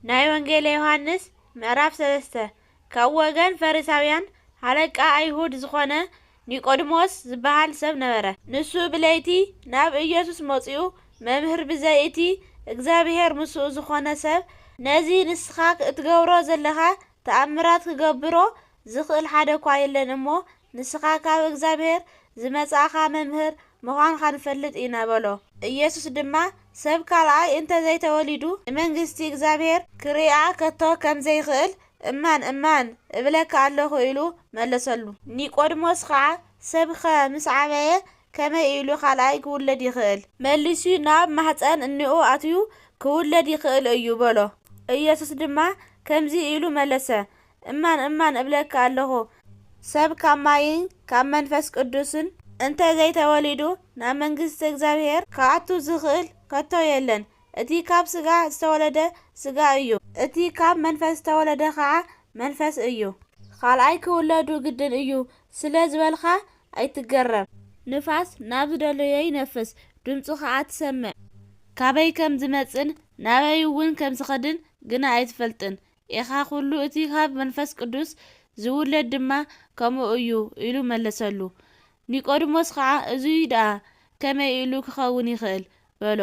ናይ ወንጌል ዮሐንስ ምዕራፍ 3 ካብ ወገን ፈሪሳውያን ሃለቃ አይሁድ ዝኾነ ኒቆዲሞስ ዝበሃል ሰብ ነበረ። ንሱ ብለይቲ ናብ ኢየሱስ መጺኡ መምህር ብዘይቲ እግዚአብሔር ምስኡ ዝኾነ ሰብ ነዚ ንስኻ እትገብሮ ዘለኻ ተአምራት ክገብሮ ዝኽእል ሓደ እኳ የለን እሞ ንስኻ ካብ እግዚአብሔር ዝመጻእኻ መምህር ምዃንካ ንፈልጥ ኢና በሎ። ኢየሱስ ድማ ሰብ ካልኣይ እንተ ዘይተወሊዱ ንመንግስቲ እግዚአብሔር ክሪኣ ከቶ ከም ዘይኽእል እማን እብለካ ኣለኹ ኢሉ መለሰሉ። ኒቆዲሞስ ከዓ ሰብ ምስ ዓበየ ከመይ ኢሉ ካልኣይ ክውለድ ይኽእል? መሊሱ ናብ ማህፀን እኒኡ ኣትዩ ክውለድ ይኽእል እዩ በሎ። ኢየሱስ ድማ ከምዚ ኢሉ መለሰ፣ እማን እብለካ ኣለኹ ሰብ ካብ ማይን ካብ መንፈስ ቅዱስን እንተ ዘይተወሊዱ ናብ መንግስቲ እግዚአብሔር ክኣቱ ዝኽእል ከቶ የለን። እቲ ካብ ስጋ ዝተወለደ ስጋ እዩ፣ እቲ ካብ መንፈስ ዝተወለደ ከዓ መንፈስ እዩ። ካልኣይ ክውለዱ ግድን እዩ ስለ ዝበልካ ኣይትገረም። ንፋስ ናብ ዝደለዮ ይነፍስ፣ ድምፁ ከዓ ትሰምዕ፣ ካበይ ከም ዝመጽን ናበይ እውን ከም ዝኸድን ግና ኣይትፈልጥን ኢኻ ኩሉ እቲ ካብ መንፈስ ቅዱስ ዝውለድ ድማ ከምኡ እዩ ኢሉ መለሰሉ። ኒቆዲሞስ ከዓ እዙይ ደኣ ከመይ ኢሉ ክኸውን ይኽእል በሎ።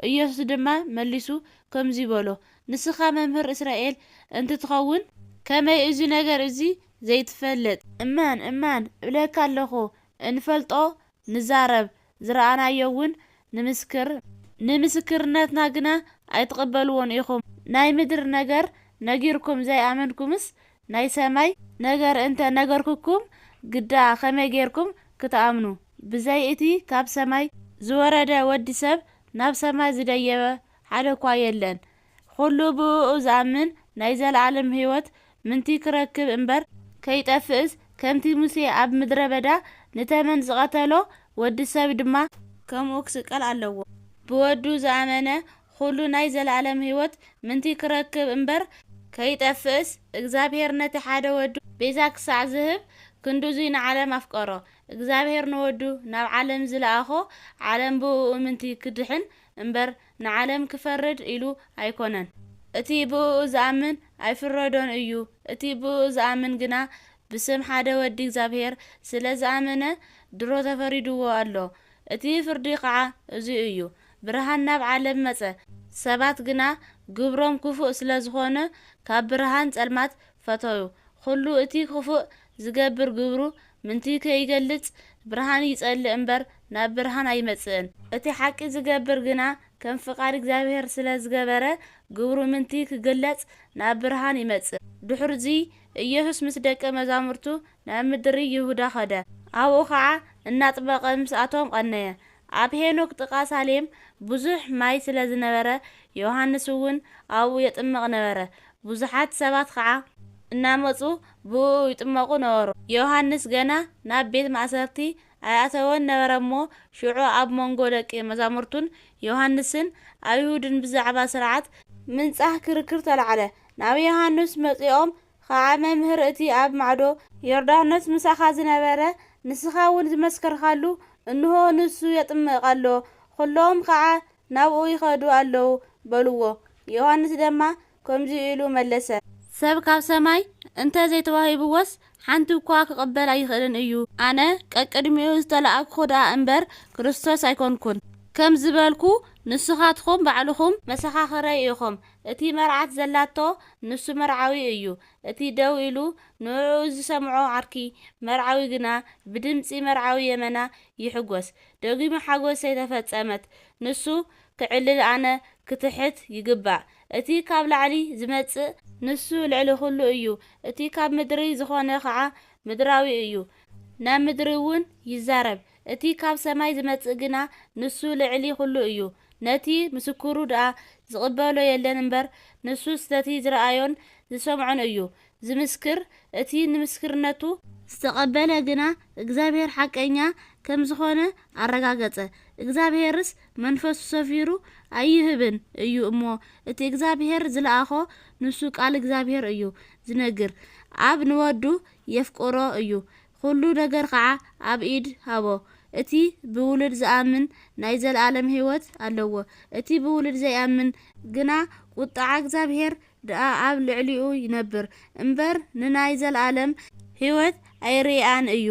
ኢየሱስ ድማ መሊሱ ከምዚ በሎ፣ ንስኻ መምህር እስራኤል እንትትኸውን ከመይ እዚ ነገር እዚ ዘይትፈልጥ? እማን እብለካ ኣለኹ እንፈልጦ ንዛረብ ዝረኣናዮ እውን ንምስክርነትና ግና ኣይትቕበልዎን ኢኹም። ናይ ምድር ነገር ነጊርኩም ዘይኣመንኩምስ ናይ ሰማይ ነገር እንተ ነገርኩኩም ግዳ ከመይ ጌርኩም ክትኣምኑ? ብዘይ እቲ ካብ ሰማይ ዝወረደ ወዲ ሰብ ናብ ሰማይ ዝደየበ ሓደ እኳ የለን። ኩሉ ብኡ ዝኣምን ናይ ዘለዓለም ህይወት ምንቲ ክረክብ እምበር ከይጠፍእስ ከምቲ ሙሴ ኣብ ምድረ በዳ ንተመን ዝቐተሎ ወዲ ሰብ ድማ ከምኡ ክስቀል ኣለዎ። ብወዱ ዝኣመነ ኩሉ ናይ ዘለዓለም ህይወት ምንቲ ክረክብ እምበር ከይጠፍእስ እግዚአብሔር ነቲ ሓደ ወዱ ቤዛ ክሳዕ ዝህብ ክንዱዙይ ንዓለም ኣፍቀሮ። እግዚአብሔር ንወዱ ናብ ዓለም ዝለኣኾ ዓለም ብኡ ምንቲ ክድሕን እምበር ንዓለም ክፈርድ ኢሉ ኣይኮነን። እቲ ብኡ ዝኣምን ኣይፍረዶን እዩ። እቲ ብኡ ዝኣምን ግና ብስም ሓደ ወዲ እግዚአብሔር ስለ ዝኣመነ ድሮ ተፈሪድዎ ኣሎ። እቲ ፍርዲ ከዓ እዙይ እዩ፣ ብርሃን ናብ ዓለም መጸ፣ ሰባት ግና ግብሮም ክፉእ ስለ ዝኾነ ካብ ብርሃን ጸልማት ፈተዩ። ኩሉ እቲ ክፉእ ዝገብር ግብሩ ምንቲ ከይገልጽ ብርሃን ይጸልእ እምበር ናብ ብርሃን ኣይመጽእን። እቲ ሓቂ ዝገብር ግና ከም ፍቃድ እግዚአብሔር ስለ ዝገበረ ግብሩ ምንቲ ክግለጽ ናብ ብርሃን ይመጽእ። ድሕርዚ ኢየሱስ ምስ ደቀ መዛሙርቱ ናብ ምድሪ ይሁዳ ኸደ። ኣብኡ ከዓ እናጥበቐ ምስኣቶም ቀነየ። ኣብ ሄኖክ ጥቓ ሳሌም ብዙሕ ማይ ስለ ዝነበረ ዮሐንስ እውን ኣብኡ የጥምቕ ነበረ። ብዙሓት ሰባት ከዓ እናመጹ ብኡ ይጥመቑ ነበሩ። ዮሐንስ ገና ናብ ቤት ማእሰርቲ ኣይኣተወን ነበረ እሞ ሽዑ ኣብ መንጎ ደቂ መዛሙርቱን ዮሐንስን ኣይሁድን ብዛዕባ ስርዓት ምንጻሕ ክርክር ተላዕለ። ናብ ዮሐንስ መጺኦም ከዓ መምህር እቲ ኣብ ማዕዶ ዮርዳኖስ ምሳኻ ዝነበረ ንስኻ እውን ዝመስከርካሉ እንሆ ንሱ የጥምቕ ኣሎ፣ ኩሎም ከዓ ናብኡ ይኸዱ ኣለዉ በልዎ። ዮሐንስ ድማ ከምዚ ኢሉ መለሰ፣ ሰብ ካብ ሰማይ እንተ ዘይተዋሂብዎስ ሓንቲ እኳ ክቕበል ኣይኽእልን እዩ። ኣነ ቀቅድሚኡ ዝተለኣክኹ ደኣ እምበር ክርስቶስ ኣይኮንኩን። ከም ዝበልኩ ንስኻትኩም ባዕልኹም መሰኻኽረይ ኢኹም። እቲ መርዓት ዘላቶ ንሱ መርዓዊ እዩ። እቲ ደው ኢሉ ንዕኡ ዝሰምዖ ዓርኪ መርዓዊ ግና ብድምፂ መርዓዊ የመና ይሕጐስ። ደጊሙ ሓጐሰይ ተፈጸመት፣ ንሱ ክዕልል ኣነ ክትሕት ይግባእ። እቲ ካብ ላዕሊ ዝመጽእ ንሱ ልዕሊ ኩሉ እዩ። እቲ ካብ ምድሪ ዝኾነ ከዓ ምድራዊ እዩ፣ ናብ ምድሪ እውን ይዛረብ። እቲ ካብ ሰማይ ዝመጽእ ግና ንሱ ልዕሊ ኩሉ እዩ። ነቲ ምስክሩ ደኣ ዝቕበሎ የለን እምበር ንሱ ስተቲ ዝረኣዮን ዝሰምዖን እዩ ዝምስክር። እቲ ንምስክርነቱ ዝተቐበለ ግና እግዚአብሔር ሓቀኛ ከም ዝኾነ ኣረጋገጸ። እግዚአብሔርስ መንፈሱ ሰፊሩ ኣይህብን እዩ እሞ እቲ እግዚአብሔር ዝለኣኾ ንሱ ቃል እግዚአብሔር እዩ ዝነግር። ኣብ ንወዱ የፍቅሮ እዩ፣ ኩሉ ነገር ከዓ ኣብ ኢድ ሃቦ። እቲ ብውሉድ ዝኣምን ናይ ዘለዓለም ሕይወት ኣለዎ። እቲ ብውሉድ ዘይኣምን ግና ቁጣዕ እግዚአብሔር ደኣ ኣብ ልዕሊኡ ይነብር እምበር ንናይ ዘለዓለም ሕይወት ኣይርአን እዩ።